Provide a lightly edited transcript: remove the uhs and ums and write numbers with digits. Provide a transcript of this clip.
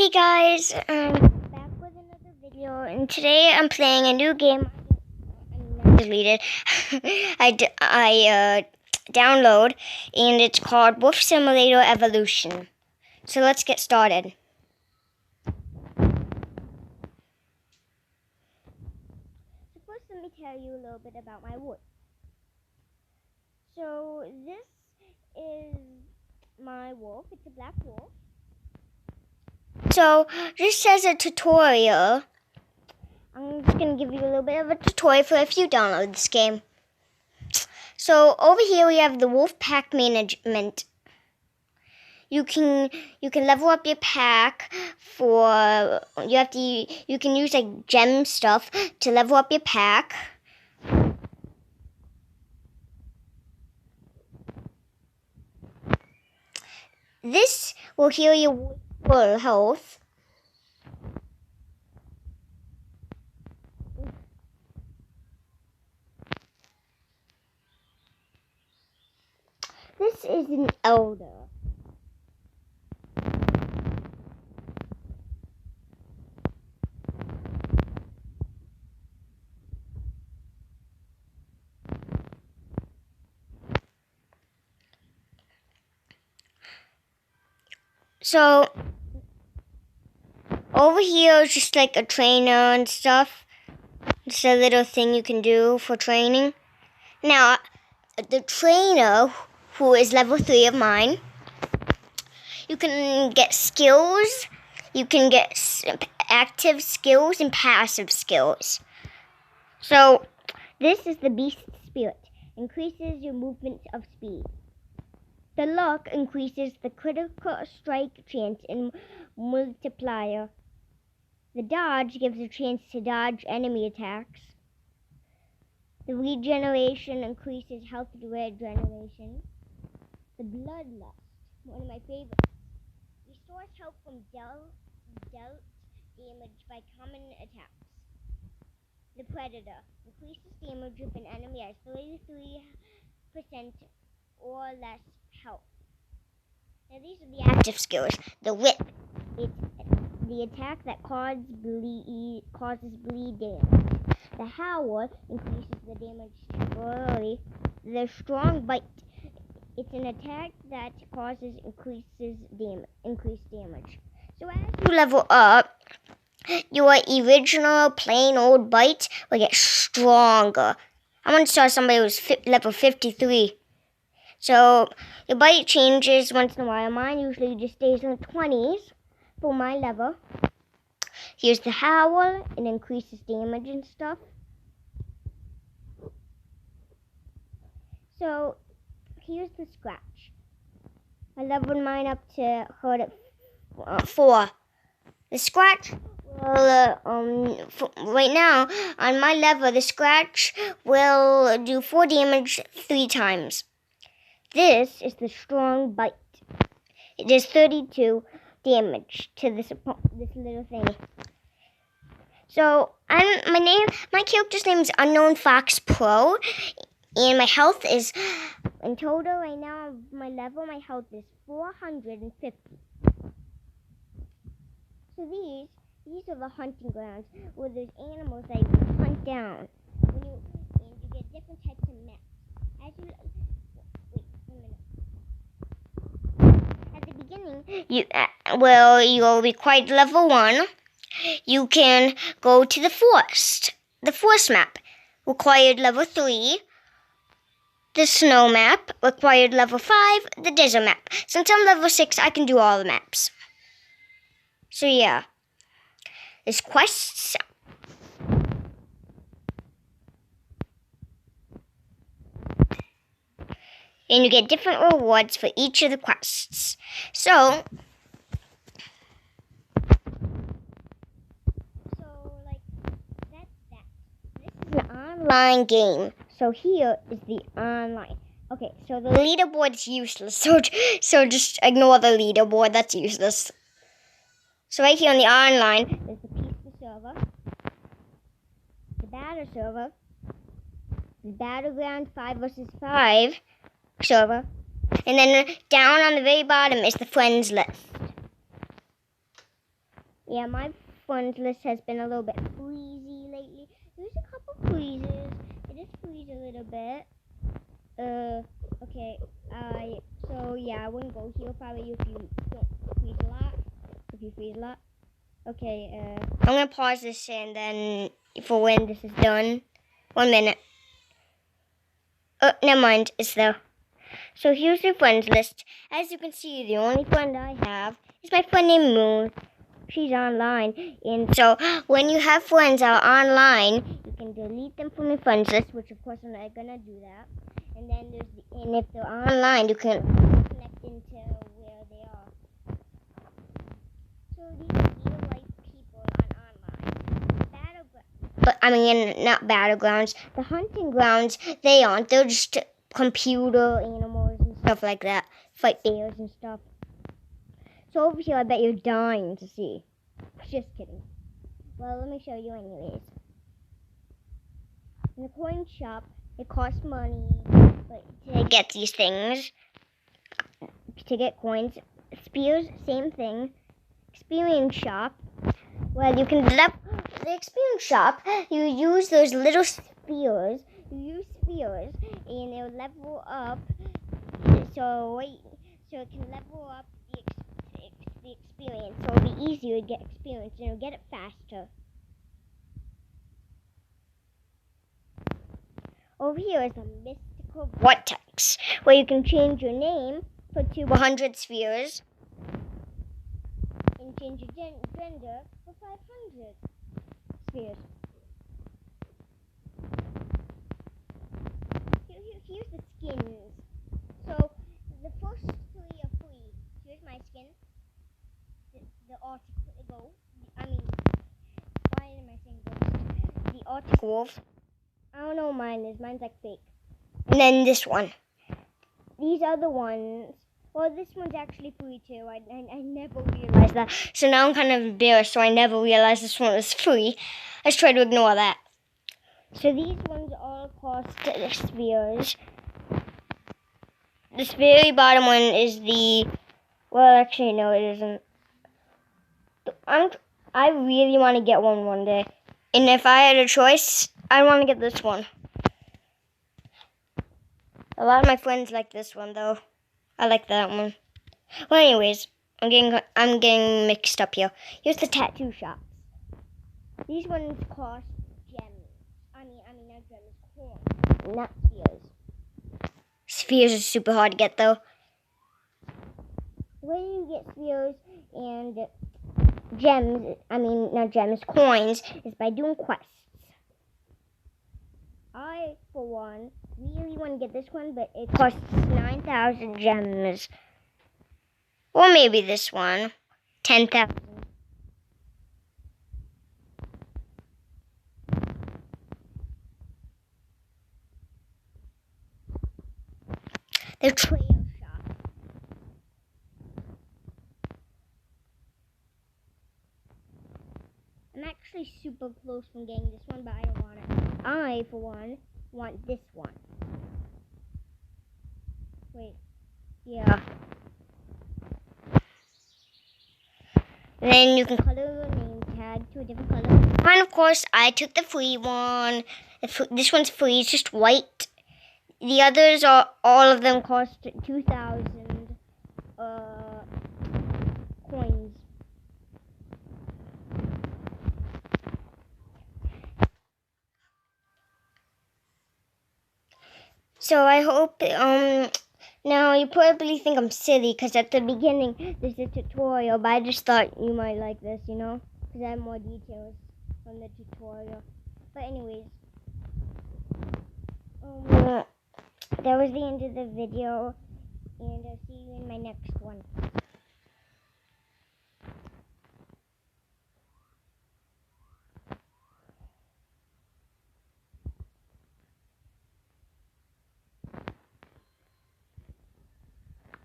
Hey guys, I'm back with another video, and today I'm playing a new game. I deleted. I download, and it's called Wolf Simulator Evolution. So let's get started. So first, let me tell you a little bit about my wolf. So this is my wolf. It's a black wolf. So, just as a tutorial, I'm just going to give you a little bit of a tutorial for if you download this game. So, over here we have the wolf pack management. You can level up your pack for, you can use like gem stuff to level up your pack. This will heal your full health. This is an elder. So, over here is just like a trainer and stuff. Just a little thing you can do for training. Now, the trainer, who is level 3 of mine, you can get skills. You can get active skills and passive skills. So, this is the Beast Spirit. Increases your movement of speed. The Luck increases the critical strike chance and multiplier. The Dodge gives a chance to dodge enemy attacks. The Regeneration increases health regeneration. The Bloodlust, one of my favorites, restores health from dealt damage by common attacks. The Predator increases damage if an enemy has 33% or less health. Now these are the active skills. The Whip, it's the attack that causes bleed damage. The Howl increases the damage temporarily. The Strong Bite, it's an attack that causes increased damage. So as you level up, your original plain old bite will get stronger. I'm going to start somebody who's level 53. So your bite changes once in a while. Mine usually just stays in the 20s for my level. Here's the Howl. It increases damage and stuff. So here's the Scratch. I leveled mine up to hurt at 4. The Scratch will, right now, on my level, the Scratch will do 4 damage 3 times. This is the Strong Bite. It does 32 damage to this little thing. So, my character's name is Unknown Fox Pro, and my health is, in total right now, my health is 450. So these are the hunting grounds where there's animals that you can hunt down. And you get different types of maps. As you At the beginning, you'll require level 1. You can go to the forest. The forest map required level 3. The snow map required level 5. The desert map. Since I'm level 6, I can do all the maps. So yeah, there's quests. And you get different rewards for each of the quests. So like, that's that. This is an online game. So here is the online. Okay, so the leaderboard is useless. So just ignore the leaderboard. That's useless. So right here on the online, there's the peaceful server, the battle server, the battleground 5 versus 5 server, and then down on the very bottom is the friends list. Yeah, my friends list has been a little bit freezy lately. There's a couple freezes. It is freeze a little bit. Okay. So yeah, I wouldn't go here probably if you don't freeze a lot. If you freeze a lot. Okay. I'm gonna pause this and then for when this is done. 1 minute. Oh, never mind. It's there. So here's the friends list. As you can see, the only friend I have is my friend named Moon. She's online, and so when you have friends that are online, you can delete them from your friends list, which of course I'm not gonna do that. And then and if they're online, you can connect into where they are. So these are real life people on online. But I mean, not battlegrounds. The hunting grounds, they aren't. They're just computer animals and stuff like that. Fight bears and stuff. So over here, I bet you're dying to see. Just kidding. Well, let me show you anyways. In the coin shop, it costs money to get these things. To get coins. Spears, same thing. Experience shop. Well, you can the experience shop, you use those little spears. You use spears, and they'll level up. So it can level up the experience. So it'll be easier to get experience, and you'll get it faster. Over here is a mystical vortex, where you can change your name to 100 spheres, and change your gender for 500 spheres. Here's the skins. So the first 3 are free. Here's my skin. The Arctic Wolf. Why am I saying ghost? The Arctic Wolf. I don't know what mine is. Mine's like fake. And then this one. These other ones. Well, this one's actually free too. I never realized that. So now I'm kind of embarrassed. So I never realized this one was free. I just try to ignore that. So these ones all cost spheres. This very bottom one is the... Well, actually, no, it isn't. I really want to get one day. And if I had a choice, I want to get this one. A lot of my friends like this one, though. I like that one. Well, anyways, I'm getting mixed up here. Here's the tattoo shops. These ones cost gems. Not gems, coins, not spheres. Spheres are super hard to get, though. The way you get spheres and gems, not gems, coins, is by doing quests. I, for one, really want to get this one, but it costs 9,000 gems. Or maybe this one, 10,000. The trail shop. I'm actually super close from getting this one, but I don't want it. I, for one, want this one. Wait. Yeah. Then you can color your name tag to a different color. And of course, I took the free one. This one's free. It's just white. The others are, all of them cost 2,000 coins. So I hope, now you probably think I'm silly because at the beginning there's a tutorial, but I just thought you might like this, because I have more details from the tutorial. But anyways, that was the end of the video, and I'll see you in my next one.